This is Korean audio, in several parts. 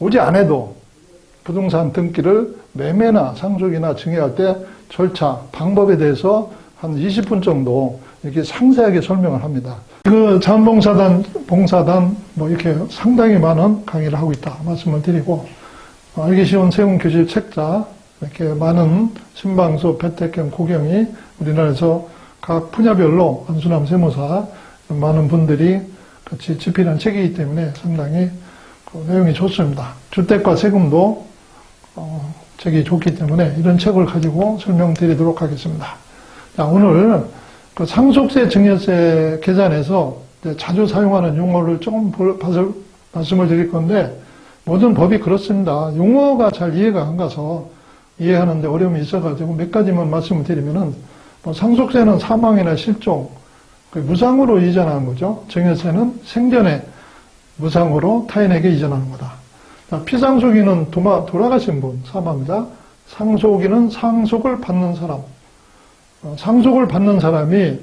오지 않아도 부동산 등기를 매매나 상속이나 증여할 때 절차, 방법에 대해서 한 20분 정도 이렇게 상세하게 설명을 합니다. 그 자원봉사단, 봉사단 뭐 이렇게 상당히 많은 강의를 하고 있다 말씀을 드리고, 알기 쉬운 세운교실 책자, 이렇게 많은 신방수, 배택경, 고경이 우리나라에서 각 분야별로 안수남 세무사 많은 분들이 같이 집필한 책이기 때문에 상당히 그 내용이 좋습니다. 주택과 세금도 책이 좋기 때문에 이런 책을 가지고 설명드리도록 하겠습니다. 자, 오늘 그 상속세, 증여세 계산에서 자주 사용하는 용어를 조금 말씀을 드릴 건데, 모든 법이 그렇습니다. 용어가 잘 이해가 안 가서 이해하는데 어려움이 있어가지고 몇 가지만 말씀을 드리면은, 뭐 상속세는 사망이나 실종, 무상으로 이전하는 거죠. 증여세는 생전에 무상으로 타인에게 이전하는 거다. 피상속인은 돌아가신 분, 사망자. 상속인은 상속을 받는 사람. 상속을 받는 사람이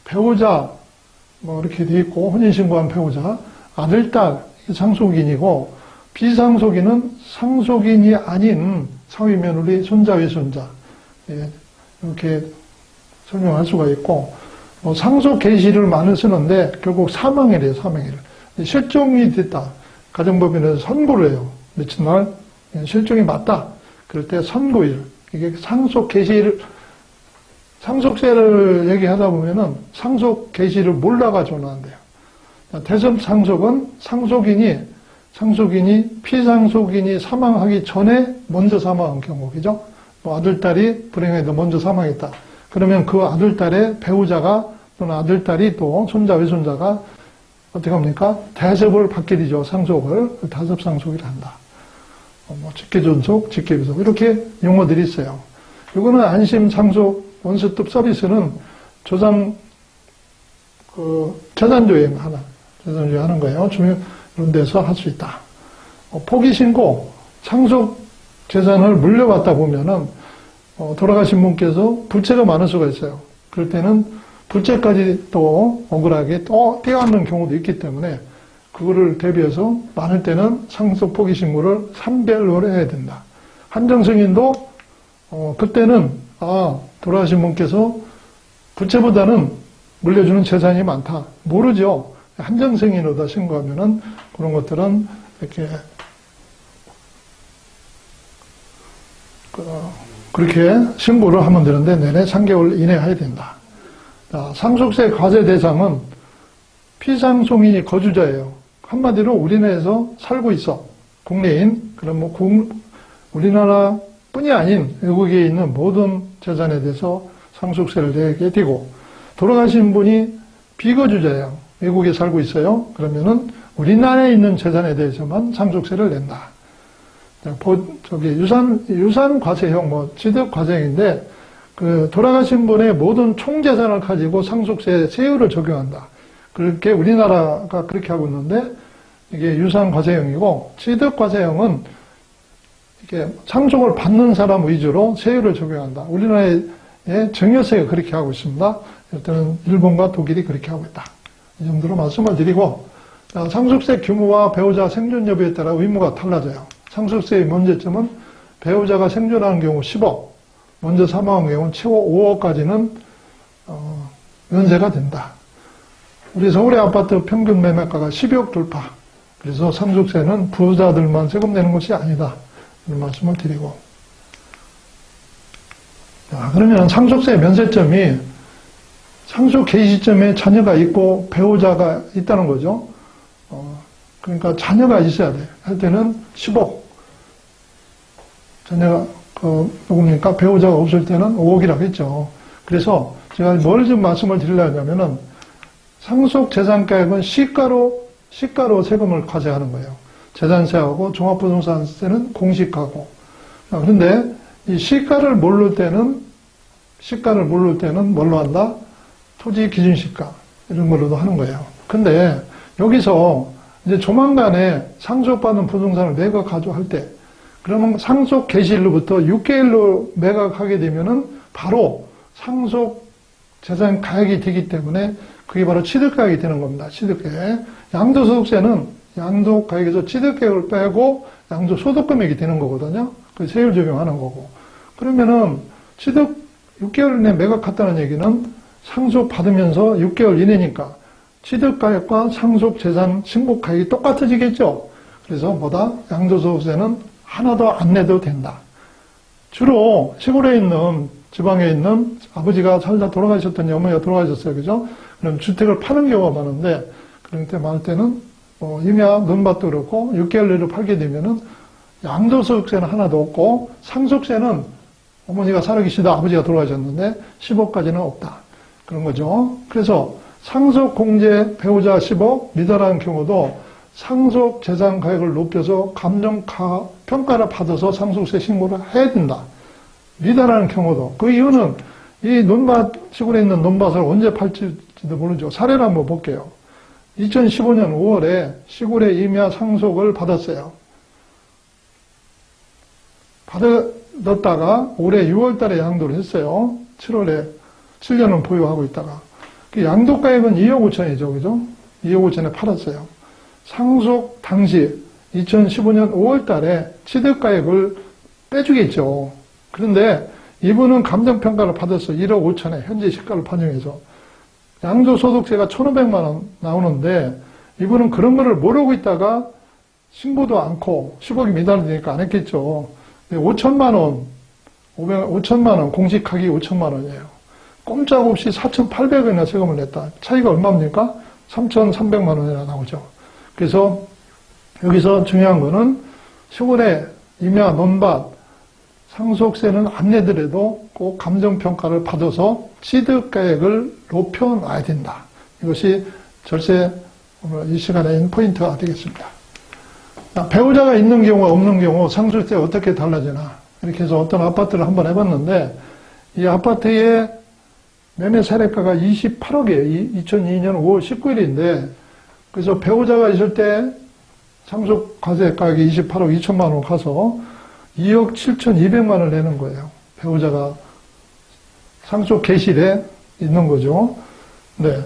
배우자, 뭐 이렇게 돼 있고, 혼인신고한 배우자, 아들, 딸, 상속인이고, 비상속인은 상속인이 아닌 사위, 며느리, 손자, 외손자. 예, 이렇게 설명할 수가 있고, 뭐 상속 개시를 많이 쓰는데, 결국 사망일이에요, 사망일. 실종이 됐다. 가정법인에서 선고를 해요. 며칠 날 실종이 맞다. 그럴 때 선고일. 이게 상속 개시를, 상속세를 얘기하다 보면은 상속 개시를 몰라가지고는 안 돼요. 대접 상속은 상속인이 피상속인이 사망하기 전에 먼저 사망한 경우, 그죠? 뭐 아들, 딸이 불행해도 먼저 사망했다. 그러면 그 아들, 딸의 배우자가 또는 아들, 딸이 또 손자, 외손자가 어떻게 합니까? 대접을 받게 되죠. 상속을. 다접상속이라 한다. 뭐 직계존속, 직계비속 이렇게 용어들이 있어요. 이거는 안심상속 원스톱 서비스는 조상 재산조회 하는 거예요. 이런 데서 할 수 있다. 포기신고, 상속 재산을 물려받다 보면은 돌아가신 분께서 불체가 많을 수가 있어요. 그럴 때는 불체까지 또 억울하게 또 떼어안는 경우도 있기 때문에 그거를 대비해서 많을 때는 상속 포기신고를 산별로 해야 된다. 한정승인도 그때는 돌아가신 분께서 부채보다는 물려주는 재산이 많다. 모르죠. 한정승인으로 신고하면은 그런 것들은 이렇게 그렇게 신고를 하면 되는데 내내 3개월 이내 해야 된다. 자, 상속세 과세 대상은 피상속인이 거주자예요. 한마디로 우리나라에서 살고 있어. 국내인. 그럼 뭐 우리나라뿐이 아닌 외국에 있는 모든 재산에 대해서 상속세를 내게 되고, 돌아가신 분이 비거주자예요. 외국에 살고 있어요. 그러면은 우리나라에 있는 재산에 대해서만 상속세를 낸다. 유산 과세형, 취득 과세형인데, 돌아가신 분의 모든 총재산을 가지고 상속세 세율을 적용한다. 그렇게 우리나라가 그렇게 하고 있는데, 이게 유산 과세형이고, 취득 과세형은 이게 상속을 받는 사람 위주로 세율을 적용한다. 우리나라의 증여세가 그렇게 하고 있습니다. 일단은 일본과 독일이 그렇게 하고 있다. 이 정도로 말씀을 드리고, 상속세 규모와 배우자 생존 여부에 따라 의무가 달라져요. 상속세의 문제점은 배우자가 생존하는 경우 10억, 먼저 사망한 경우는 최고 5억까지는 면세가 된다. 우리 서울의 아파트 평균 매매가가 12억 돌파. 그래서 상속세는 부자들만 세금 내는 것이 아니다. 이런 말씀을 드리고. 자, 그러면 상속세 면세점이 상속 개시 시점에 자녀가 있고 배우자가 있다는 거죠. 그러니까 자녀가 있어야 돼. 할 때는 10억. 자녀가 누굽니까? 배우자가 없을 때는 5억이라고 했죠. 그래서 제가 뭘 좀 말씀을 드리려면은 상속 재산가액은 시가로 세금을 과세하는 거예요. 재산세하고 종합부동산세는 공시가고. 그런데 이 시가를 모를 때는 뭘로 한다? 토지 기준시가 이런 걸로도 하는 거예요. 근데 여기서 이제 조만간에 상속받은 부동산을 매각하죠 할 때, 그러면 상속 개시일로부터 6개월로 매각하게 되면은 바로 상속 재산 가액이 되기 때문에 그게 바로 취득가액이 되는 겁니다. 취득가액. 양도소득세는 양도가액에서 취득가액을 빼고 양도소득금액이 되는 거거든요. 그 세율 적용하는 거고. 그러면은 취득 6개월 내에 매각했다는 얘기는 상속받으면서 6개월 이내니까 취득가액과 상속재산 신고가액이 똑같아지겠죠. 그래서 뭐다? 양도소득세는 하나도 안 내도 된다. 주로 시골에 있는, 지방에 있는 아버지가 살다 돌아가셨더니 어머니가 돌아가셨어요. 그죠? 그럼 주택을 파는 경우가 많은데, 그런 때 많을 때는, 임야, 논밭도 그렇고, 6개월 내로 팔게 되면은, 양도소득세는 하나도 없고, 상속세는 어머니가 살아계시다 아버지가 돌아가셨는데, 10억까지는 없다. 그런 거죠. 그래서, 상속공제 배우자 10억 미달하는 경우도, 상속재산 가액을 높여서 감정평가를 받아서 상속세 신고를 해야 된다. 미달하는 경우도. 그 이유는 이 논밭, 시골에 있는 논밭을 언제 팔지도 모르죠. 사례를 한번 볼게요. 2015년 5월에 시골에 임야 상속을 받았어요. 받았다가 올해 6월 달에 양도를 했어요. 7월에 7년은 보유하고 있다가. 그 양도가액은 2억 5천이죠. 그죠? 2억 5천에 팔았어요. 상속 당시 2015년 5월 달에 취득가액을 빼주겠죠. 그런데 이분은 감정평가를 받아서 1억 5천에 현재 시가를 반영해서 양도소득세가 1,500만 원 나오는데 이분은 그런 거를 모르고 있다가 신고도 않고 10억이 미달되니까 안 했겠죠. 5천만 원, 5천만 원, 공시가격이 5천만 원이에요. 꼼짝없이 4,800원이나 세금을 냈다. 차이가 얼마입니까? 3,300만 원이나 나오죠. 그래서 여기서 중요한 거는 시골에 임야, 논밭, 상속세는 안 내더라도 꼭 감정평가를 받아서 취득가액을 높여놔야 된다. 이것이 절세 오늘 이 시간의 포인트가 되겠습니다. 배우자가 있는 경우와 없는 경우 상속세 어떻게 달라지나 이렇게 해서 어떤 아파트를 한번 해봤는데 이 아파트의 매매 세례가가 28억이에요. 2002년 5월 19일인데 그래서 배우자가 있을 때 상속 과세 가격이 28억 2천만 원 가서 2억 7,200만 원을 내는 거예요. 배우자가 상속 계실에 있는 거죠. 네.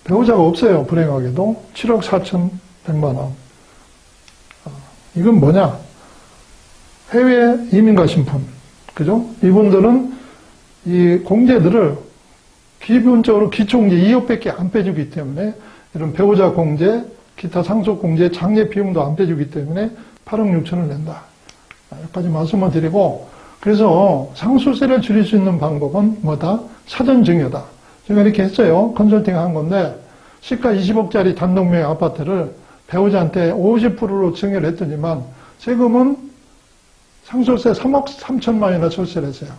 배우자가 없어요. 불행하게도. 7억 4,100만 원. 이건 뭐냐? 해외 이민 가신 분. 그죠? 이분들은 이 공제들을 기본적으로 기초공제 2억밖에 안 빼주기 때문에 이런 배우자 공제, 기타 상속 공제, 장례 비용도 안 빼주기 때문에 8억 6천을 낸다. 여기까지 말씀을 드리고, 그래서 상속세를 줄일 수 있는 방법은 뭐다? 사전증여다. 제가 이렇게 했어요. 컨설팅 한 건데, 시가 20억짜리 단독명의 아파트를 배우자한테 50%로 증여를 했더니만, 세금은 상속세 3억 3천만 원이나 절세를 했어요.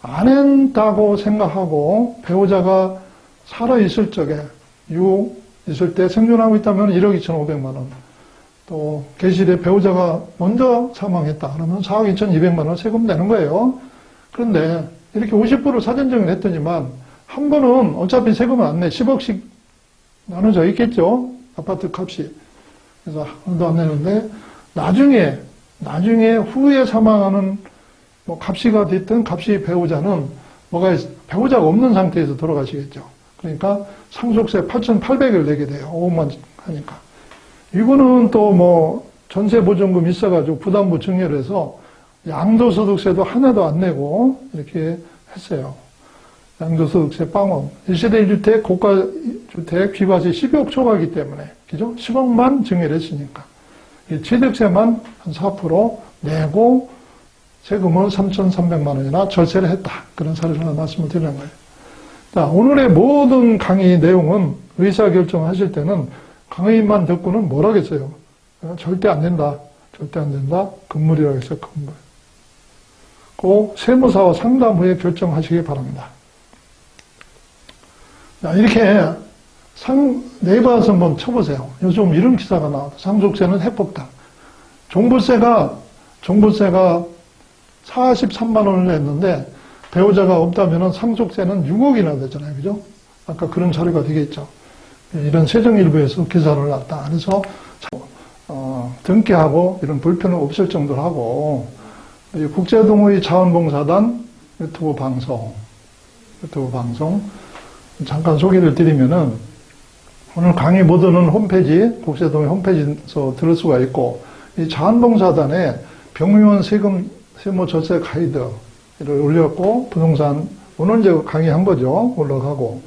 안 한다고 생각하고, 배우자가 살아있을 적에, 있을 때 생존하고 있다면 1억 2,500만 원. 또 계실에 배우자가 먼저 사망했다 그러면 4억 2,200만 원 세금 내는 거예요. 그런데 이렇게 50% 사전증여를 했더니만 한 번은 어차피 세금을 안 내. 10억씩 나눠져 있겠죠. 아파트 값이. 그래서 한 번도 안 내는데 나중에 후에 사망하는 뭐 갑시가 됐든 갑시 배우자는 배우자가 없는 상태에서 돌아가시겠죠. 그러니까 상속세 8,800을 내게 돼요. 5억만 하니까. 이거는 또 뭐 전세보증금 있어가지고 부담부 증여를 해서 양도소득세도 하나도 안 내고 이렇게 했어요. 양도소득세 빵원. 1세대 1주택, 고가주택, 비과세 10억 초과하기 때문에. 그죠? 10억만 증여를 했으니까. 취득세만 한 4% 내고 세금은 3,300만 원이나 절세를 했다. 그런 사례를 하나 말씀을 드리는 거예요. 자, 오늘의 모든 강의 내용은 의사결정하실 때는 강의만 듣고는 뭘 하겠어요? 절대 안 된다. 절대 안 된다. 금물이라고 했어요. 금물. 꼭 세무사와 상담 후에 결정하시기 바랍니다. 자, 이렇게 네이버에서 한번 쳐보세요. 요즘 이런 기사가 나와요. 상속세는 해법다. 종부세가 43만 원을 냈는데 배우자가 없다면 상속세는 6억이나 되잖아요. 그죠? 아까 그런 자료가 되겠죠. 이런 세정일보에서 기사를 놨다. 그래서 등기하고 이런 불편은 없을 정도로 하고 국제동호회 자원봉사단 유튜브 방송 잠깐 소개를 드리면은 오늘 강의 모두는 홈페이지, 국세동의 홈페이지에서 들을 수가 있고, 이 자원봉사단에 병의원 세금 세무 절세 가이드를 올렸고, 부동산, 오늘 이제 강의한 거죠. 올라가고,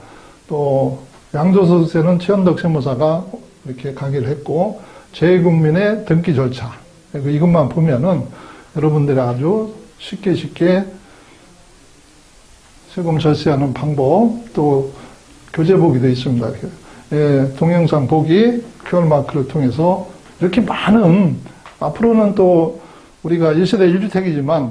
또 양도소득세는 최현덕 세무사가 이렇게 강의를 했고, 재국민의 등기 절차. 이것만 보면은 여러분들이 아주 쉽게 세금 절세하는 방법, 또 교재 보기도 있습니다. 예, 동영상 보기, QR마크를 통해서 이렇게 많은, 앞으로는 또 우리가 1세대 1주택이지만,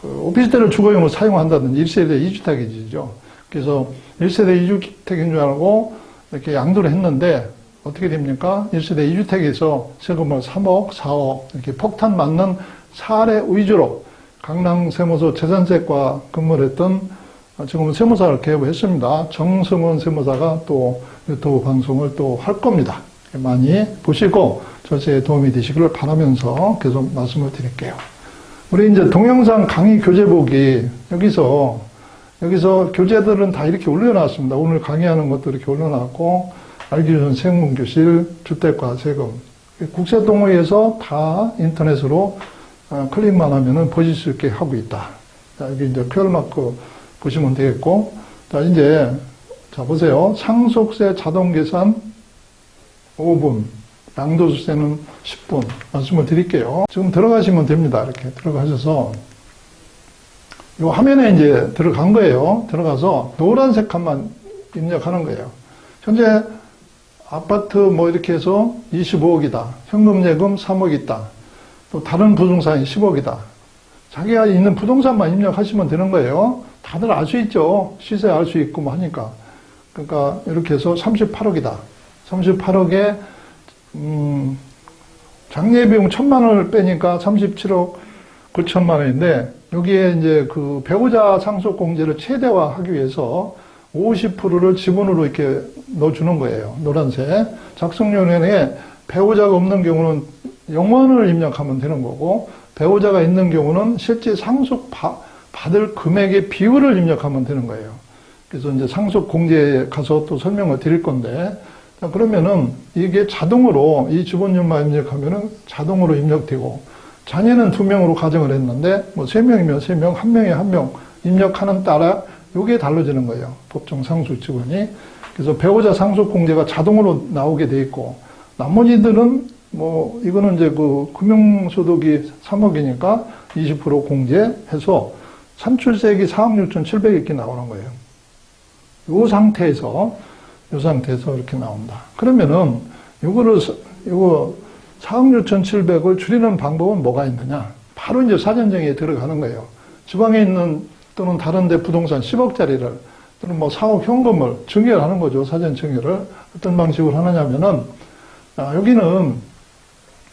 오피스텔을 주거용으로 사용한다든지 1세대 2주택이죠. 그래서 1세대 2주택인 줄 알고 이렇게 양도를 했는데 어떻게 됩니까? 1세대 2주택에서 세금을 3억, 4억 이렇게 폭탄 맞는 사례 위주로 강남세무서 재산세과 근무를 했던 지금은 세무사를 개업했습니다. 정승원 세무사가 또 유튜브 방송을 또 할 겁니다. 많이 보시고 절세에 도움이 되시기를 바라면서 계속 말씀을 드릴게요. 우리 이제 동영상 강의 교재 보기 여기서 교재들은 다 이렇게 올려놨습니다. 오늘 강의하는 것도 이렇게 올려놨고 알기 좋은 세금교실, 주택과 세금, 국세동의에서 다 인터넷으로 클릭만 하면은 보실 수 있게 하고 있다. 자, 여기 이제 QR마크 보시면 되겠고, 자, 보세요. 상속세 자동계산 5분, 양도소득세는 10분 말씀을 드릴게요. 지금 들어가시면 됩니다. 이렇게 들어가셔서 이 화면에 이제 들어간 거예요. 들어가서 노란색 칸만 입력하는 거예요. 현재 아파트 이렇게 해서 25억이다. 현금 예금 3억 있다. 또 다른 부동산이 10억이다. 자기가 있는 부동산만 입력하시면 되는 거예요. 다들 알 수 있죠. 시세 알 수 있고 하니까. 그러니까 이렇게 해서 38억이다. 38억에 장례비용 1,000만 원을 빼니까 37억 9천만 원인데 여기에 이제 그 배우자 상속공제를 최대화하기 위해서 50%를 지분으로 이렇게 넣어주는 거예요. 노란색. 작성연회에 배우자가 없는 경우는 0원을 입력하면 되는 거고, 배우자가 있는 경우는 실제 상속 받을 금액의 비율을 입력하면 되는 거예요. 그래서 이제 상속공제에 가서 또 설명을 드릴 건데, 자, 그러면은 이게 자동으로 이 주번율만 입력하면은 자동으로 입력되고, 자녀는 2명으로 가정을 했는데, 3명이면 3명, 1명에 1명 입력하는 따라 요게 달라지는 거예요. 법정 상속 지분이. 그래서 배우자 상속 공제가 자동으로 나오게 돼 있고, 나머지들은 이거는 이제 그 금융소득이 3억이니까 20% 공제해서 산출세액이 4억 6,700 이렇게 나오는 거예요. 요 상태에서 이렇게 나온다. 그러면은 요거 4억 6,700을 줄이는 방법은 뭐가 있느냐? 바로 이제 사전정의에 들어가는 거예요. 지방에 있는 또는 다른 데 부동산 10억짜리를 또는 4억 현금을 증여를 하는 거죠. 사전 증여를. 어떤 방식으로 하느냐면은, 여기는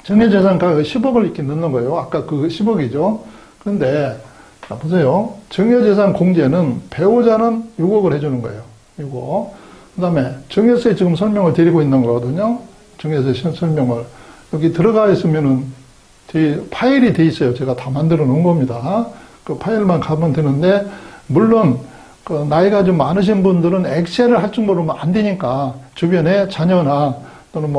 증여재산 가격 10억을 이렇게 넣는 거예요. 아까 그 10억이죠. 그런데, 자, 보세요. 증여재산 공제는 배우자는 6억을 해주는 거예요. 6억. 그 다음에 증여세 지금 설명을 드리고 있는 거거든요. 증여세 설명을. 여기 들어가 있으면은 파일이 돼 있어요. 제가 다 만들어 놓은 겁니다. 그 파일만 가면 되는데, 물론, 그 나이가 좀 많으신 분들은 엑셀을 할 줄 모르면 안 되니까, 주변에 자녀나, 또는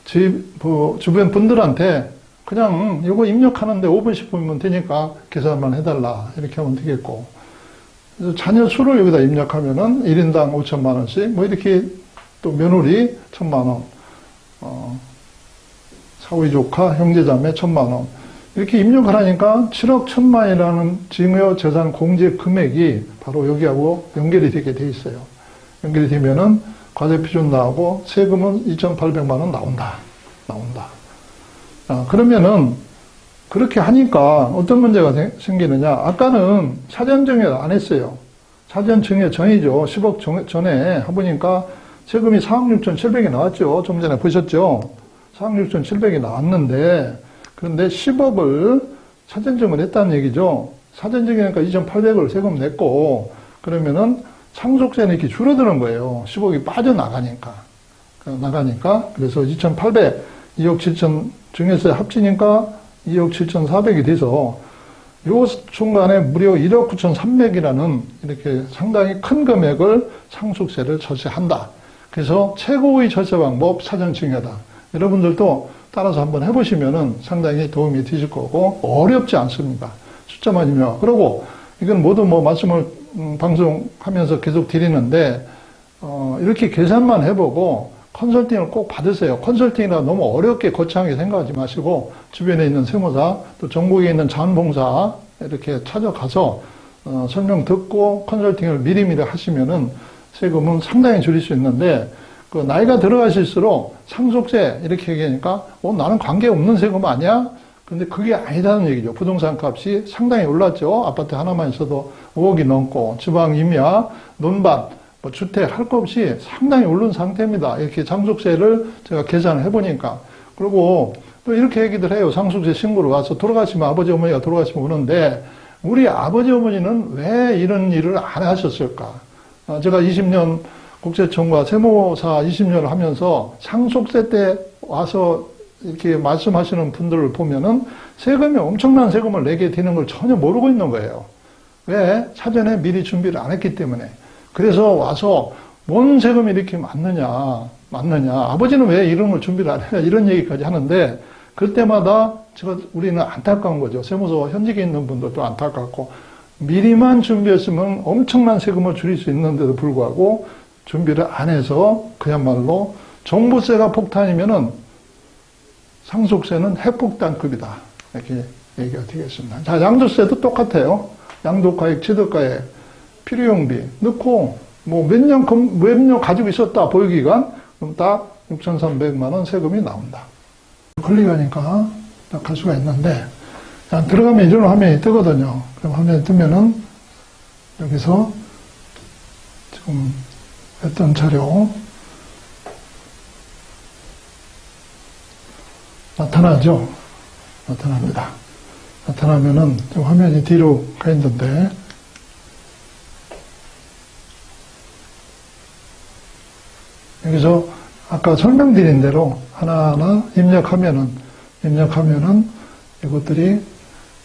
주변 분들한테 그냥 이거 입력하는데 5분, 10분이면 되니까 계산만 해달라. 이렇게 하면 되겠고. 그래서 자녀 수를 여기다 입력하면은 1인당 5천만 원씩, 이렇게 또 며느리 1,000만 원, 사위 조카, 형제자매 1,000만 원. 이렇게 입력을 하니까 7억 1,000만이라는 증여재산 공제 금액이 바로 여기하고 연결이 되게 돼 있어요. 연결이 되면은 과세표준 나오고 세금은 2,800만 원 나온다. 그러면은 그렇게 하니까 어떤 문제가 생기느냐. 아까는 사전증여를 안 했어요. 사전증여 전이죠. 10억 전에 해보니까 세금이 4억 6,700이 나왔죠. 좀 전에 보셨죠. 4억 6,700이 나왔는데, 그런데 10억을 사전증여를 했다는 얘기죠. 사전증여니까 2,800을 세금 냈고, 그러면은 상속세는 이렇게 줄어드는 거예요. 10억이 빠져나가니까. 그래서 2,800, 2억 7천 증여세 합치니까 2억 7,400이 돼서 요 순간에 무려 1억 9,300이라는 이렇게 상당히 큰 금액을 상속세를 절세한다. 그래서 최고의 절세 방법 사전증여다. 여러분들도 따라서 한번 해보시면은 상당히 도움이 되실 거고 어렵지 않습니다. 숫자만 입력. 그리고 이건 모두 뭐 말씀을 방송하면서 계속 드리는데 이렇게 계산만 해보고 컨설팅을 꼭 받으세요. 컨설팅이라 너무 어렵게 거창하게 생각하지 마시고 주변에 있는 세무사 또 전국에 있는 자원봉사 이렇게 찾아가서 설명 듣고 컨설팅을 미리미리 하시면은 세금은 상당히 줄일 수 있는데 그 나이가 들어가실수록 상속세 이렇게 얘기하니까 나는 관계없는 세금 아니야? 근데 그게 아니라는 얘기죠. 부동산 값이 상당히 올랐죠. 아파트 하나만 있어도 5억이 넘고 지방 임야, 논밭, 뭐 주택 할 것 없이 상당히 오른 상태입니다. 이렇게 상속세를 제가 계산을 해보니까. 그리고 또 이렇게 얘기들 해요. 상속세 신고를 와서 돌아가시면 아버지 어머니가 돌아가시면 오는데 우리 아버지 어머니는 왜 이런 일을 안 하셨을까? 제가 20년 국세청과 세무사 20년을 하면서 상속세 때 와서 이렇게 말씀하시는 분들을 보면은 세금이 엄청난 세금을 내게 되는 걸 전혀 모르고 있는 거예요. 왜? 사전에 미리 준비를 안 했기 때문에. 그래서 와서 뭔 세금이 이렇게 많느냐. 아버지는 왜 이런 걸 준비를 안 했냐. 이런 얘기까지 하는데 그때마다 우리는 안타까운 거죠. 세무서 현직에 있는 분들도 안타깝고 미리만 준비했으면 엄청난 세금을 줄일 수 있는데도 불구하고 준비를 안 해서 그야말로 종부세가 폭탄이면은 상속세는 핵폭탄급이다. 이렇게 얘기가 되겠습니다. 자, 양도세도 똑같아요. 양도가액, 취득가액, 필요용비 넣고 뭐 몇 년 가지고 있었다 보유기간 그럼 딱 6,300만 원 세금이 나온다. 클릭하니까 딱 갈 수가 있는데 자, 들어가면 이런 화면이 뜨거든요. 그럼 화면이 뜨면은 여기서 지금 했던 자료 나타나죠? 나타납니다. 나타나면은 좀 화면이 뒤로 가 있는데 여기서 아까 설명드린 대로 하나하나 입력하면은 이것들이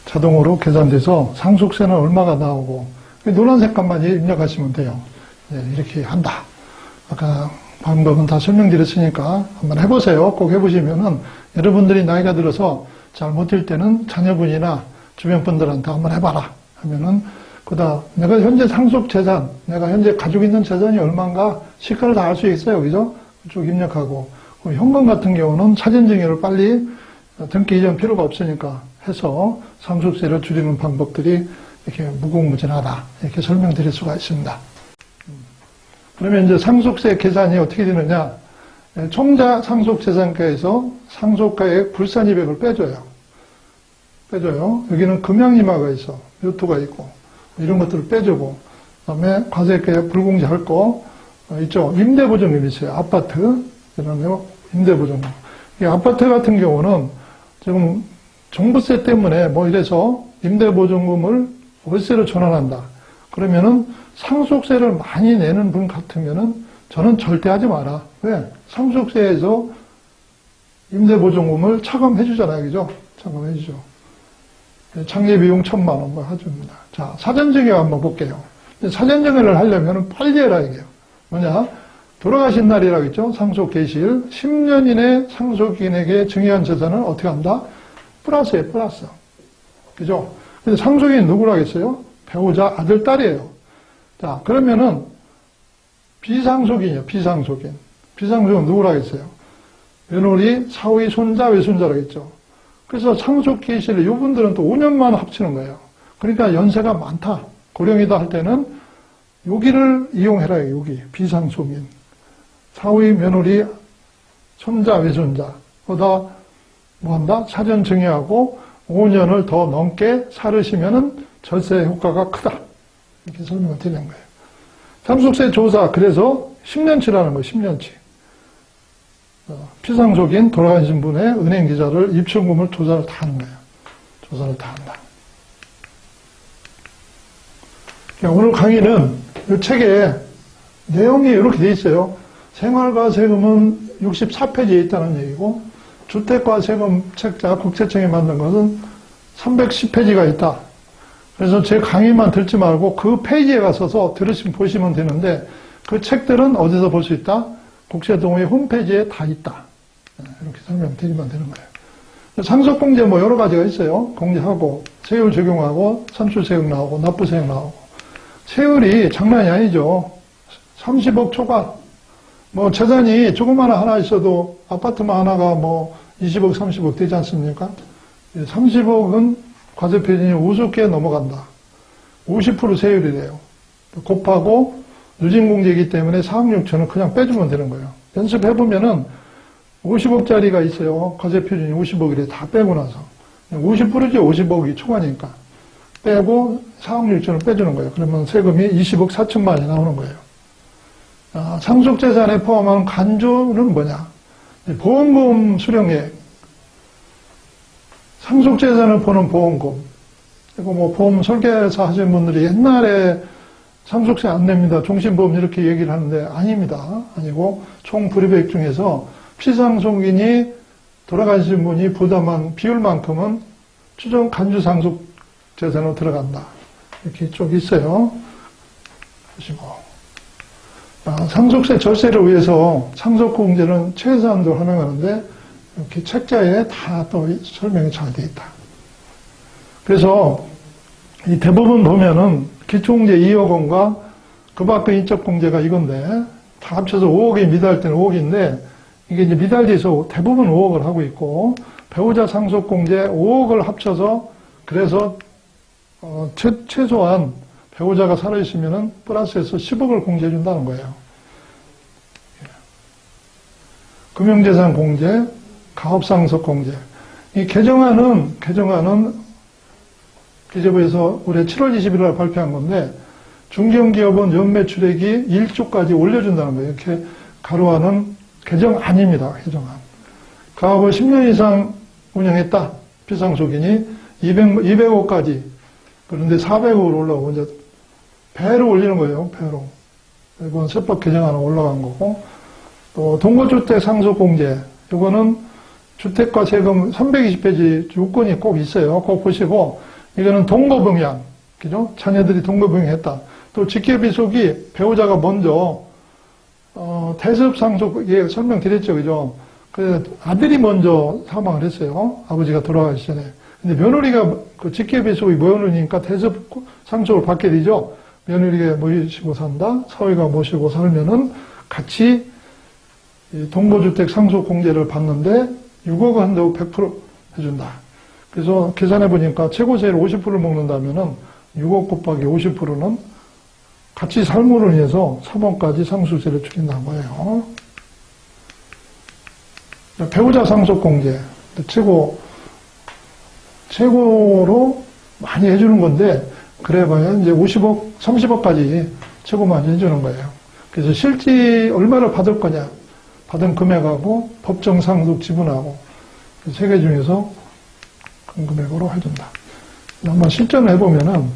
자동으로 계산돼서 상속세는 얼마가 나오고 노란색 값만 입력하시면 돼요. 이렇게 한다. 아까 방법은 다 설명드렸으니까 한번 해보세요. 꼭 해보시면은 여러분들이 나이가 들어서 잘 못할 때는 자녀분이나 주변 분들한테 한번 해봐라 하면은 내가 현재 상속 재산, 내가 현재 가지고 있는 재산이 얼마인가 시가를 다 알 수 있어요. 그죠? 쭉 입력하고 현금 같은 경우는 사전증여를 빨리 등기 이전 필요가 없으니까 해서 상속세를 줄이는 방법들이 이렇게 무궁무진하다. 이렇게 설명드릴 수가 있습니다. 그러면 이제 상속세 계산이 어떻게 되느냐? 총자 상속재산가에서 상속가액 불산이백을 빼줘요. 여기는 금양임화가 있어. 묘토가 있고. 이런 것들을 빼주고. 그 다음에 과세가액 불공제할 거 있죠. 임대보증금이 있어요. 아파트. 이러면 임대보증금. 이 아파트 같은 경우는 지금 종부세 때문에 뭐 이래서 임대보증금을 월세로 전환한다. 그러면은 상속세를 많이 내는 분 같으면은 저는 절대 하지 마라. 왜? 상속세에서 임대보증금을 차감해주잖아요. 그죠? 차감해주죠. 창립비용 1,000만 원 해줍니다. 자, 사전증여 한번 볼게요. 사전증여를 하려면 빨리 해라, 이게요. 뭐냐? 돌아가신 날이라고 했죠? 상속 개시일. 10년 이내 상속인에게 증여한 재산은 어떻게 한다? 플러스예요, 플러스. 그죠? 근데 상속인이 누구라겠어요? 배우자, 아들, 딸이에요. 자, 그러면은 비상속인이요, 비상속인. 비상속인 누구라겠어요? 며느리, 사위, 손자, 외손자라고 했죠. 그래서 상속 개시일 이분들은 또 5년만 합치는 거예요. 그러니까 연세가 많다. 고령이다 할 때는 여기를 이용해라, 여기. 비상속인. 사위, 며느리, 손자, 외손자. 거기다 뭐 한다? 사전 증여하고 5년을 더 넘게 살으시면은 절세 효과가 크다. 이렇게 설명을 드리는 거예요. 상속세 조사, 그래서 10년치라는 거예요, 10년치. 피상속인 돌아가신 분의 은행 계좌를 입출금을 조사를 다 하는 거예요. 조사를 다 한다. 오늘 강의는 이 책에 내용이 이렇게 돼 있어요. 생활과세금은 64페이지에 있다는 얘기고, 주택과세금 책자 국세청이 만든 것은 310페이지가 있다. 그래서 제 강의만 듣지 말고 그 페이지에 가서서 보시면 되는데 그 책들은 어디서 볼 수 있다? 국제동호회 홈페이지에 다 있다. 이렇게 설명드리면 되는 거예요. 상속공제 뭐 여러 가지가 있어요. 공제하고 세율 적용하고 선출세율 나오고 납부세율 나오고 세율이 장난이 아니죠. 30억 초과 뭐 재산이 조그마한 하나 있어도 아파트만 하나가 뭐 20억 30억 되지 않습니까? 30억은 과세표준이 우습게 넘어간다. 50% 세율이래요. 곱하고 누진공제이기 때문에 4억 6천은 그냥 빼주면 되는 거예요. 연습해보면은 50억짜리가 있어요. 과세표준이 50억이래. 다 빼고 나서. 50%지 50억이 초과니까. 빼고 4억 6천을 빼주는 거예요. 그러면 세금이 20억 4천만 원이 나오는 거예요. 상속재산에 포함하는 간주는 뭐냐? 보험금 수령액. 상속재산을 보는 보험금. 이거 뭐 보험 설계사 하시는 분들이 옛날에 상속세 안 냅니다. 종신보험 이렇게 얘기를 하는데 아닙니다. 아니고 총 불이백 중에서 피상속인이 돌아가신 분이 부담한 비율만큼은 추정 간주 상속 재산으로 들어간다. 이렇게 쭉 있어요. 보시고. 상속세 절세를 위해서 상속공제는 최소한도 하는데 이렇게 책자에 다 또 설명이 잘 되어 있다. 그래서 이 대부분 보면은 기초공제 2억 원과 그 밖의 인적공제가 이건데 다 합쳐서 5억이 미달할 때는 5억인데 이게 이제 미달돼서 대부분 5억을 하고 있고 배우자 상속공제 5억을 합쳐서 그래서 최소한 배우자가 살아있으면은 플러스해서 10억을 공제해준다는 거예요. 금융재산 공제, 가업상속 공제. 이 개정안은 기재부에서 올해 7월 20일 날 발표한 건데 중견기업은 연매출액이 1조까지 올려준다는 거예요. 이렇게 가로하는 개정안입니다. 개정안. 가업을 10년 이상 운영했다. 피상속인이 200억까지 그런데 400억으로 올라오고 이제 배로 올리는 거예요. 배로. 이건 세법 개정안은 올라간 거고 또 동거주택 상속공제 이거는 주택과 세금 320페이지 요건이 꼭 있어요. 꼭 보시고 이거는 동거병양 그죠? 자녀들이 동거병양했다. 또 직계비속이 배우자가 먼저 대습 상속 예 설명드렸죠, 그죠? 그 아들이 먼저 사망을 했어요. 아버지가 돌아가기 전에. 근데 며느리가 그 직계비속이 며느리니까 대습 상속을 받게 되죠. 며느리가 모시고 산다. 사위가 모시고 살면은 같이 동거주택 상속 공제를 받는데 6억 한다고 100% 해준다. 그래서 계산해 보니까 최고세율 50%를 먹는다면은 6억 곱하기 50%는 같이 삶으로 인해서 3억까지 상속세를 줄인다는 거예요. 배우자 상속공제 최고로 많이 해주는 건데 그래봐야 이제 50억, 30억까지 최고 많이 해주는 거예요. 그래서 실제 얼마를 받을 거냐 받은 금액하고 법정 상속 지분하고 세 개 중에서 큰 금액으로 해준다. 한번 실전을 해보면은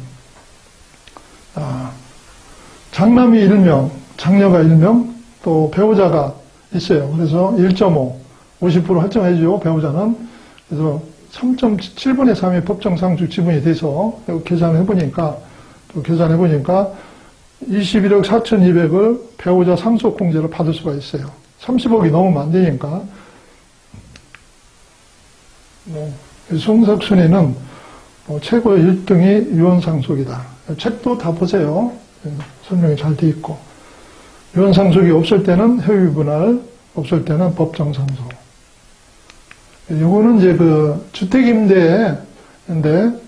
장남이 1명, 장녀가 1명, 또 배우자가 있어요. 그래서 1.5, 50% 할증해주고 배우자는 그래서 3.7분의 3의 법정 상속 지분이 돼서 계산을 해보니까 21억 4,200을 배우자 상속 공제를 받을 수가 있어요. 30억이 넘으면 안 되니까. 송석순이는 최고 1등이 유언상속이다. 책도 다 보세요. 설명이 잘 돼 있고. 유언상속이 없을 때는 효율분할, 없을 때는 법정상속. 요거는 이제 그 주택임대인데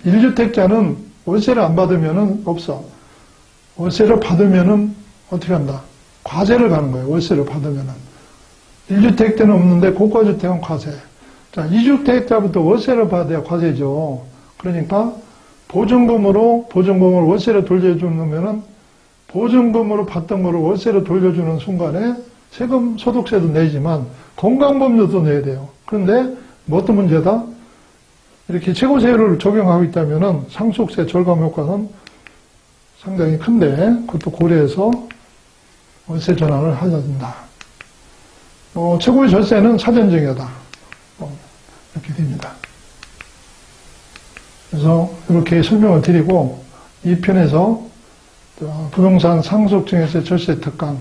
1주택자는 월세를 안 받으면은 없어. 월세를 받으면은 어떻게 한다? 과세를 가는 거예요. 월세를 받으면은. 1주택 때는 없는데 고가주택은 과세. 자, 2주택자부터 월세를 받아야 과세죠. 그러니까 보증금을 월세를 돌려주면은 보증금으로 받던 거를 월세로 돌려주는 순간에 세금, 소득세도 내지만 건강보험료도 내야 돼요. 그런데 뭐 어떤 문제다? 이렇게 최고세율을 적용하고 있다면은 상속세 절감 효과는 상당히 큰데 그것도 고려해서 월세 전환을 하셔야 된다. 최고의 절세는 사전증여다. 이렇게 됩니다. 그래서 이렇게 설명을 드리고 2편에서 부동산 상속증여세 절세 특강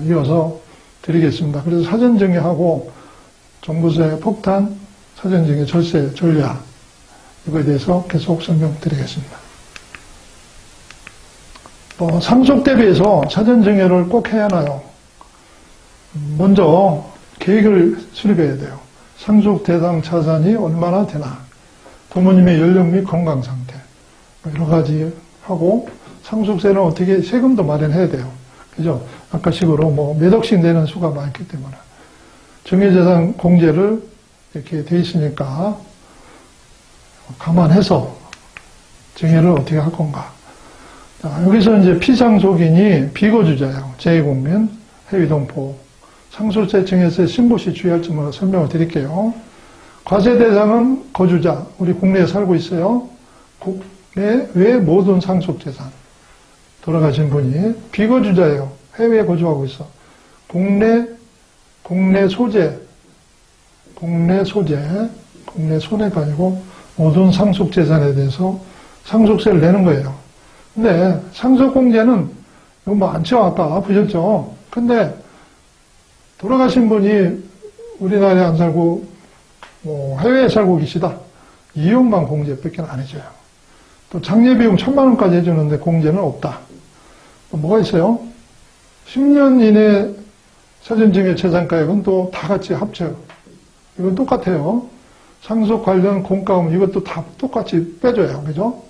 이어서 드리겠습니다. 그래서 사전증여하고 종부세 폭탄, 사전증여 절세 전략 이거에 대해서 계속 설명드리겠습니다. 상속 대비해서 사전증여를 꼭 해야 하나요? 먼저 계획을 수립해야 돼요. 상속 대상 자산이 얼마나 되나, 부모님의 연령 및 건강 상태 여러 가지 하고, 상속세는 어떻게 세금도 마련해야 돼요. 그죠? 아까 식으로 몇 억씩 내는 수가 많기 때문에 정해재산 공제를 이렇게 돼 있으니까 감안해서 증여를 어떻게 할 건가. 자, 여기서 이제 피상속인이 비거주자예요. 제2공민, 해외동포, 상속세, 증여세 신고 시 주의할 점을 설명을 드릴게요. 과세 대상은 거주자, 우리 국내에 살고 있어요. 국내 외 모든 상속재산. 돌아가신 분이 비거주자예요. 해외에 거주하고 있어. 국내 소재, 국내 손해가 아니고 모든 상속재산에 대해서 상속세를 내는 거예요. 근데 상속공제는 이거 많죠. 아까 보셨죠. 근데 돌아가신 분이 우리나라에 안 살고 해외에 살고 계시다. 이용만 공제밖에 안 해줘요. 또 장례비용 1,000만 원까지 해주는데 공제는 없다. 뭐가 있어요? 10년 이내 사전증여 재산가액은 또 다 같이 합쳐요. 이건 똑같아요. 상속 관련 공과금 이것도 다 똑같이 빼줘요. 그죠?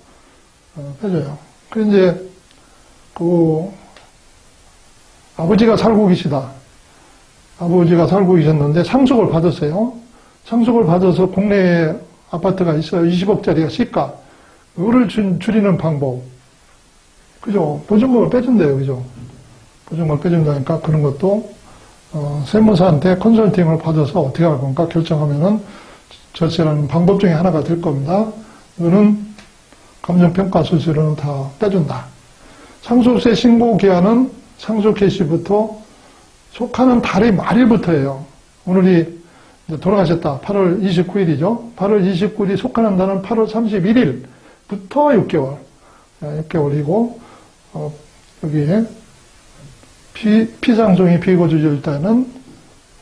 빼줘요. 그래 이제 아버지가 살고 계시다. 아버지가 살고 계셨는데 상속을 받았어요. 상속을 받아서 국내에 아파트가 있어요. 20억짜리가 시가. 이거를 줄이는 방법. 그죠? 보증금을 빼준대요. 그죠? 보증금을 빼준다니까 그런 것도 세무사한테 컨설팅을 받아서 어떻게 할 건가 결정하면은 절세라는 방법 중에 하나가 될 겁니다. 이거는 감정평가 수수료는 다 빼준다. 상속세 신고 기한은 상속 개시부터 속하는 달의 말일부터예요. 오늘이 돌아가셨다. 8월 29일이죠. 8월 29일이 속하는 달은 8월 31일부터 6개월. 6개월이고, 여기에 피상속인 비거주일 때는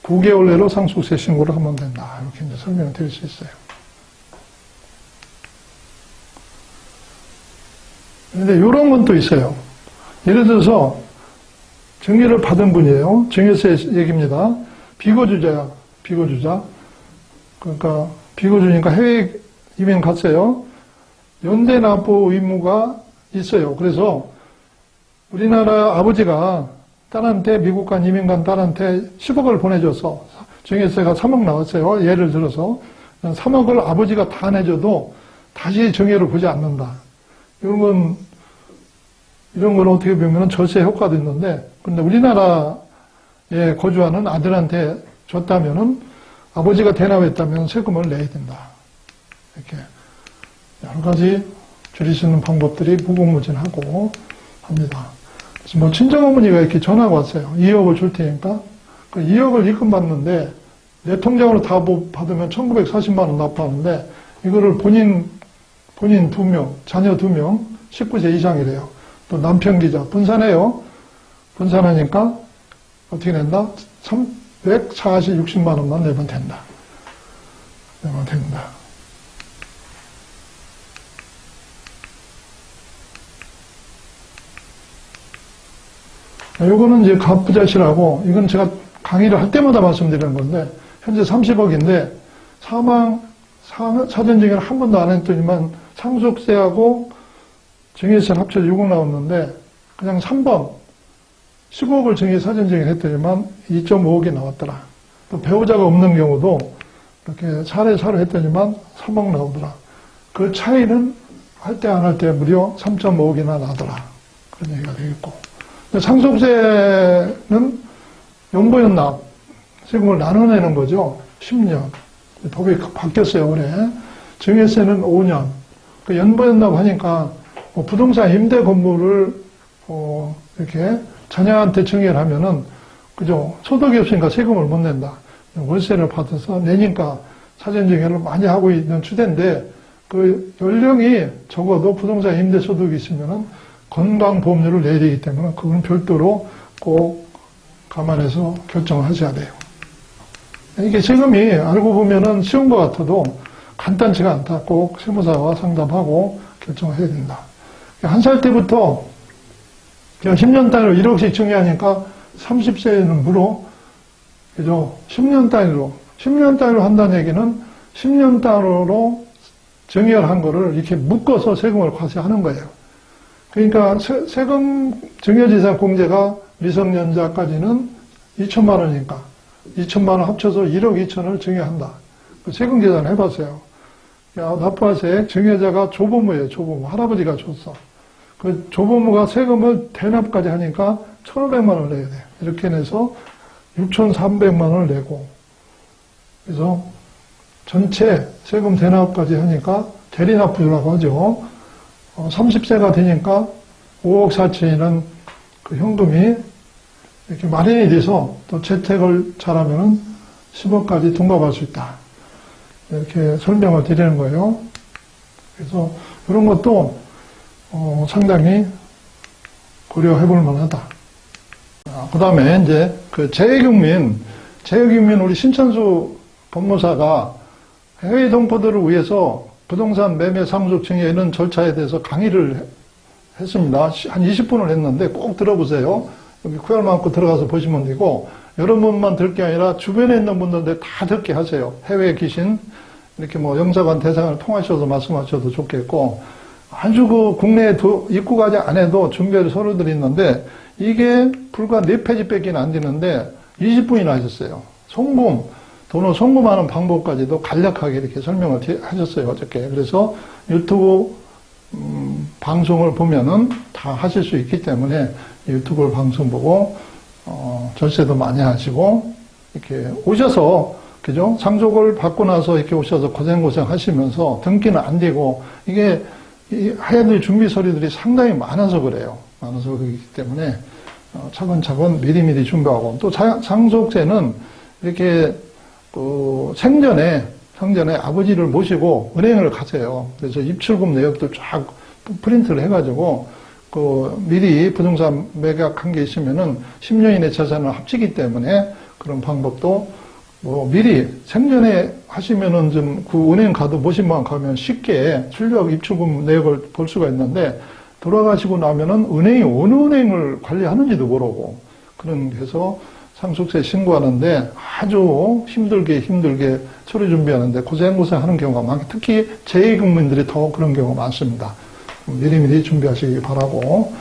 9개월 내로 상속세 신고를 하면 된다. 이렇게 이제 설명을 드릴 수 있어요. 그런데 이런 건 또 있어요. 예를 들어서 증여를 받은 분이에요. 증여세 얘기입니다. 비거주자야. 비거주자. 그러니까 비거주니까 해외 이민 갔어요. 연대 납부 의무가 있어요. 그래서 우리나라 아버지가 딸한테 미국 간 이민 간 딸한테 10억을 보내줘서 증여세가 3억 나왔어요. 예를 들어서 3억을 아버지가 다 내줘도 다시 증여를 보지 않는다. 이런 건 어떻게 보면 절세 효과도 있는데, 근데 우리나라에 거주하는 아들한테 줬다면은 아버지가 대납했다면 세금을 내야 된다. 이렇게 여러 가지 줄일 수 있는 방법들이 무궁무진하고 합니다. 그래서 친정어머니가 이렇게 전화가 왔어요. 2억을 줄 테니까. 그 2억을 입금받는데 내 통장으로 다 받으면 1,940만 원 납부하는데 이거를 본인 2명, 자녀 2명, 19세 이상이래요. 또 남편 기자 분산해요. 분산하니까 어떻게 낸다? 360만 원만 내면 된다. 내면 된다. 요거는 이제 갑부자시라고, 이건 제가 강의를 할 때마다 말씀드리는 건데, 현재 30억인데, 사전증여를 한 번도 안 했더니만 상속세하고 증여세를 합쳐서 6억 나왔는데, 그냥 3번, 15억을 사전증여를 했더니만 2.5억이 나왔더라. 또 배우자가 없는 경우도 이렇게 사례사로 했더니만 3억 나오더라. 그 차이는 할 때 안 할 때 무려 3.5억이나 나더라. 그런 얘기가 되겠고. 상속세는 연보연납 세금을 나눠내는 거죠. 10년. 법이 바뀌었어요, 올해. 증여세는 5년. 그 연보연납 하니까 부동산 임대 건물을 이렇게 자녀한테 증여를 하면은 그죠? 소득이 없으니까 세금을 못 낸다. 월세를 받아서 내니까 사전증여를 많이 하고 있는 추세인데 그 연령이 적어도 부동산 임대소득이 있으면은 건강보험료를 내야 되기 때문에 그건 별도로 꼭 감안해서 결정을 하셔야 돼요. 이게 세금이 알고 보면은 쉬운 것 같아도 간단치가 않다. 꼭 세무사와 상담하고 결정을 해야 된다. 한 살 때부터 10년 단위로 1억씩 증여하니까 30세에는 무로, 그죠? 10년 단위로 한다는 얘기는 10년 단위로 증여한 거를 이렇게 묶어서 세금을 과세하는 거예요. 그러니까 세금 증여재산 공제가 미성년자까지는 2천만 원이니까 2천만 원 합쳐서 1억 2천을 증여한다. 세금 계산 해봤어요. 야, 납부하세 증여자가 조부모예요. 조부모. 할아버지가 줬어. 그 조부모가 세금을 대납까지 하니까 1,500만 원을 내야 돼. 이렇게 내서 6,300만 원을 내고, 그래서 전체 세금 대납까지 하니까 대리납부라고 하죠. 30세가 되니까 5억 4천이라는 그 현금이 이렇게 마련이 돼서 또 재택을 잘하면은 10억까지 둔갑할 수 있다. 이렇게 설명을 드리는 거예요. 그래서 이런 것도 상당히 고려해 볼 만하다. 그 다음에 이제 그 재외국민 우리 신천수 법무사가 해외 동포들을 위해서 부동산 매매 상속 증여 이런 절차에 대해서 강의를 했습니다. 한 20분을 했는데 꼭 들어보세요. 여기 QR 마음껏 들어가서 보시면 되고, 여러분만 들 게 아니라 주변에 있는 분들한테 다 듣게 하세요. 해외에 계신 이렇게 뭐 영사관 대상을 통하셔서 말씀하셔도 좋겠고, 아주 그 국내에 입국까지 안 해도 준비할 서류들이 있는데 이게 불과 4페이지밖에 안 되는데 20분이나 하셨어요. 돈을 송금하는 방법까지도 간략하게 이렇게 설명을 하셨어요, 어저께. 그래서 유튜브 방송을 보면은 다 하실 수 있기 때문에 유튜브 방송 보고 절세도 많이 하시고 이렇게 오셔서, 그죠? 상속을 받고 나서 이렇게 오셔서 고생 하시면서 등기는 안 되고, 이게 해야 될 준비 서류들이 상당히 많아서 그래요. 많아서 그렇기 때문에 차근차근 미리미리 준비하고, 또 상속세는 이렇게 생전에 아버지를 모시고 은행을 가세요. 그래서 입출금 내역도 쫙 프린트를 해가지고 미리 부동산 매각한 게 있으면은 10년 이내 재산을 합치기 때문에 그런 방법도 미리 생전에 하시면은 좀 그 은행 가도 모신만 가면 쉽게 출력 입출금 내역을 볼 수가 있는데, 돌아가시고 나면은 은행이 어느 은행을 관리하는지도 모르고, 그런 데서 상속세 신고하는데 아주 힘들게 서류 준비하는데 고생하는 경우가 많고, 특히 제2국민들이 더 그런 경우가 많습니다. 미리미리 준비하시기 바라고.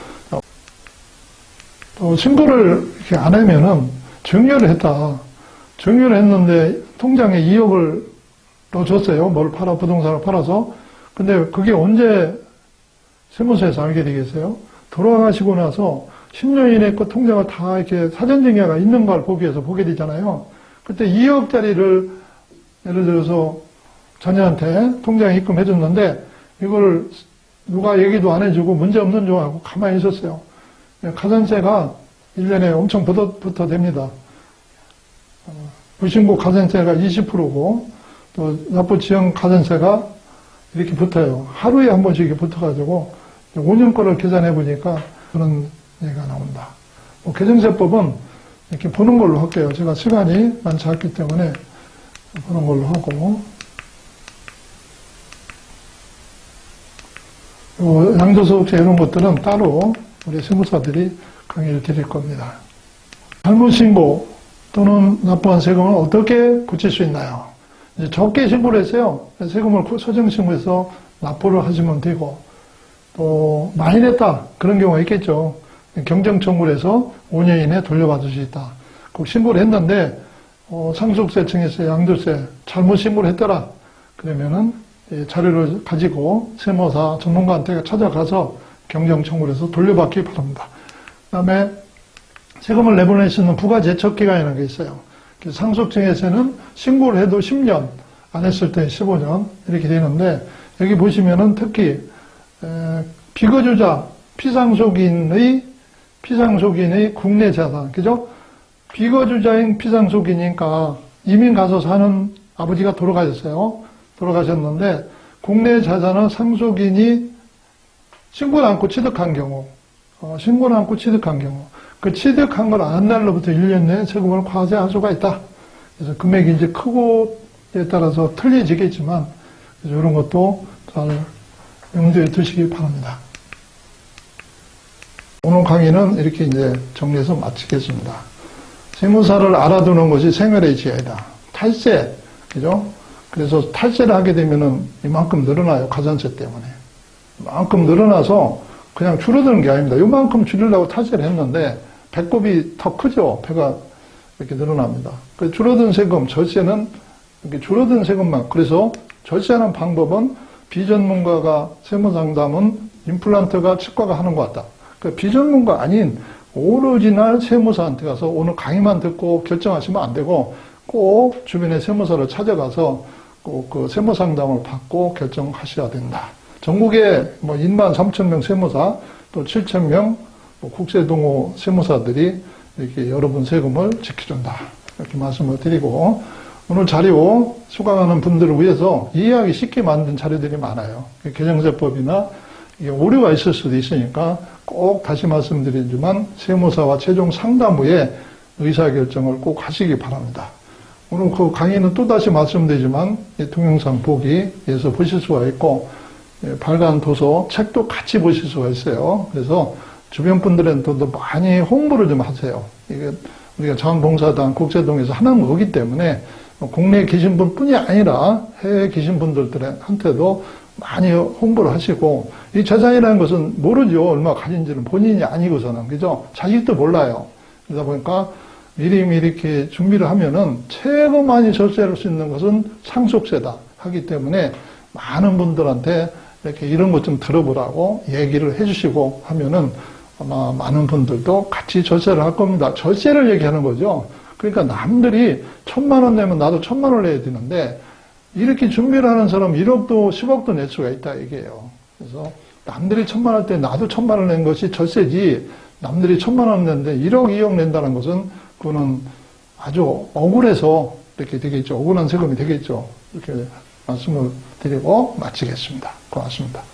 또 신고를 이렇게 안 하면은 증여를 했는데 통장에 2억을 넣어줬어요. 부동산을 팔아서. 근데 그게 언제 세무서에서 알게 되겠어요? 돌아가시고 나서 10년 이내 그 통장을 다 이렇게 사전증여가 있는 걸 보기 위해서 보게 되잖아요. 그때 2억짜리를 예를 들어서 자녀한테 통장에 입금해줬는데 이걸 누가 얘기도 안 해주고 문제 없는 줄 알고 가만히 있었어요. 가산세가 1년에 엄청 붙어 됩니다. 부신고 가산세가 20%고 또 납부지역 가산세가 이렇게 붙어요. 하루에 한 번씩 이렇게 붙어가지고 5년 거를 계산해 보니까 그런 얘기가 나온다. 개정세법은 이렇게 보는 걸로 할게요. 제가 시간이 많지 않기 때문에 보는 걸로 하고, 양도소득세 이런 것들은 따로 우리 세무사들이 강의를 드릴 겁니다. 잘못신고 또는 납부한 세금을 어떻게 고칠 수 있나요? 이제 적게 신고를 했어요. 세금을 서정신고해서 납부를 하시면 되고, 또 많이 냈다 그런 경우가 있겠죠. 경정청구를 해서 5년 이내에 돌려받을 수 있다. 꼭 신고를 했는데 상속세, 증여세, 양도세 잘못 신고를 했더라. 그러면은 자료를 가지고 세무사 전문가한테 찾아가서 경정청구를 해서 돌려받기 바랍니다. 그다음에 세금을 내보낼 수 있는 부가제척기간이라는 게 있어요. 상속증여세는 신고를 해도 10년, 안 했을 때 15년 이렇게 되는데, 여기 보시면은 특히 비거주자, 피상속인의 국내 자산, 그죠? 비거주자인 피상속이니까 이민 가서 사는 아버지가 돌아가셨어요. 돌아가셨는데 국내 자산은 상속인이 신고를 않고 취득한 경우, 신고를 않고 취득한 경우, 그 취득한 걸 안 날로부터 1년 내에 세금을 과세할 수가 있다. 그래서 금액이 이제 크고에 따라서 틀려지겠지만, 그래서 이런 것도 잘 염두에 두시기 바랍니다. 오늘 강의는 이렇게 이제 정리해서 마치겠습니다. 세무사를 알아두는 것이 생활의 지혜이다. 탈세, 그죠? 그래서 탈세를 하게 되면은 이만큼 늘어나요. 가산세 때문에. 이만큼 늘어나서 그냥 줄어드는 게 아닙니다. 이만큼 줄이려고 탈세를 했는데 배꼽이 더 크죠. 배가 이렇게 늘어납니다. 그 줄어든 세금, 절세는 이렇게 줄어든 세금만. 그래서 절세하는 방법은 비전문가가 세무상담은 임플란트가 치과가 하는 것 같다. 그 비전문가 아닌 오리지널 세무사한테 가서 오늘 강의만 듣고 결정하시면 안 되고 꼭 주변의 세무사를 찾아가서 꼭 그 세무상담을 받고 결정하셔야 된다. 전국에 뭐 23,000명 세무사 또 7,000명 국세동호 세무사들이 이렇게 여러분 세금을 지켜준다. 이렇게 말씀을 드리고 오늘 자료 수강하는 분들을 위해서 이해하기 쉽게 만든 자료들이 많아요. 개정세법이나 오류가 있을 수도 있으니까 꼭 다시 말씀드리지만 세무사와 최종 상담 후에 의사결정을 꼭 하시기 바랍니다. 오늘 그 강의는 또다시 말씀드리지만 동영상 보기에서 보실 수가 있고 발간 도서 책도 같이 보실 수가 있어요. 그래서 주변 분들한테도 많이 홍보를 좀 하세요. 이게 우리가 자원봉사단 국세동에서 하는 거기 때문에 국내에 계신 분뿐이 아니라 해외에 계신 분들한테도 많이 홍보를 하시고 이 재산이라는 것은 모르죠. 얼마 가진지는 본인이 아니고서는 그죠? 자식도 몰라요. 그러다 보니까 미리미리 이렇게 준비를 하면은 최고 많이 절세할 수 있는 것은 상속세다 하기 때문에 많은 분들한테 이렇게 이런 것 좀 들어보라고 얘기를 해주시고 하면은 아마 많은 분들도 같이 절세를 할 겁니다. 절세를 얘기하는 거죠. 그러니까 남들이 1,000만 원 내면 나도 1,000만 원을 내야 되는데 이렇게 준비를 하는 사람 1억도 10억도 낼 수가 있다 이게요. 그래서 남들이 1,000만 원 때 나도 1,000만 원 낸 것이 절세지 남들이 1,000만 원 냈는데 1억, 2억 낸다는 것은 그거는 아주 억울해서 이렇게 되겠죠. 억울한 세금이 되겠죠. 이렇게 말씀을 드리고 마치겠습니다. 고맙습니다.